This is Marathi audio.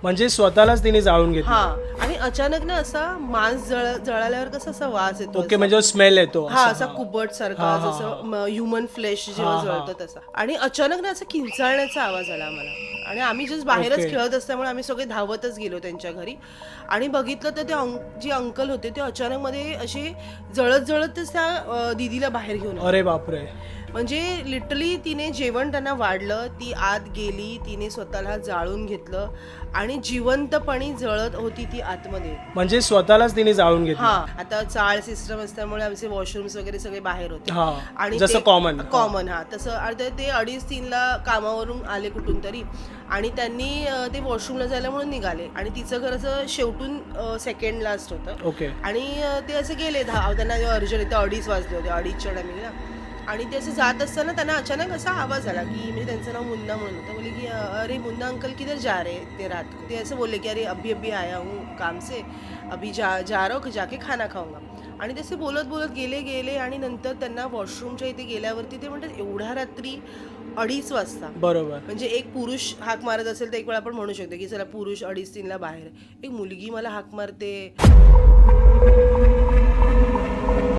म्हणजे स्वतःलाच तिने जाळून घेतलं. हा, आणि अचानक ना असा मांस जळाल्यावर कसा असा वास येतो. ओके, म्हणजे स्मेल येतो. हा, असा कुबट सारखा, हा, हा, जसं ह्युमन फ्लेश जेव्हा हा, हा. जळतं तसा. आणि अचानक ना असं किंचाळण्याचा आवाज आला आम्हाला, आणि आम्ही जस्ट बाहेरच ओके. खेळत असल्यामुळे आम्ही सगळे धावतच गेलो त्यांच्या घरी. आणि बघितलं तर ते जे अंकल होते ते अचानक मध्ये असे जळत जळतच त्या दीदीला बाहेर घेऊन आले. अरे बापरे. म्हणजे लिटरली तिने जेवण त्यांना वाढलं, ती आत गेली, तिने स्वतःला जाळून घेतलं आणि जिवंतपणी जळत होती ती आतमध्ये. म्हणजे स्वतःलाच तिने जाळून घेतलं. हा, आता चाळ सिस्टम असल्यामुळे आमचे वॉशरूम्स वगैरे सगळे बाहेर होते. हा, आणि जसं कॉमन. हा तसं. आणि ते 2:30-3ला कामावरून आले कुठून तरी, आणि त्यांनी ते वॉशरूमला जायला म्हणून निघाले, आणि तिचं घर असं शेवटून सेकंड लास्ट होतं. ओके. आणि ते असे गेले, त्यांना अर्जंट येतं, 2:30 वाजले होते, 2:30च्या टायमिंगला. आणि ते असं जात असताना त्यांना अचानक असा आवाज आला की, म्हणजे त्यांचं नाव मुन्ना म्हणून होतं, बोले की अरे मुन्ना अंकल किधर जा रहे ते रात को. ते असं बोलले की अरे अभी अभी आया हूँ काम से, अभी जा रहा हूँ, जाके खाना खाऊंगा. आणि तसे बोलत बोलत गेले. आणि नंतर त्यांना वॉशरूमच्या इथे गेल्यावरती ते म्हणतात एवढ्या रात्री 2:30 वाजता, बरोबर. म्हणजे एक पुरुष हाक मारत असेल तर एक वेळ आपण म्हणू शकतो की चला पुरुष 2:30-3ला बाहेर, एक मुलगी मला हाक मारते.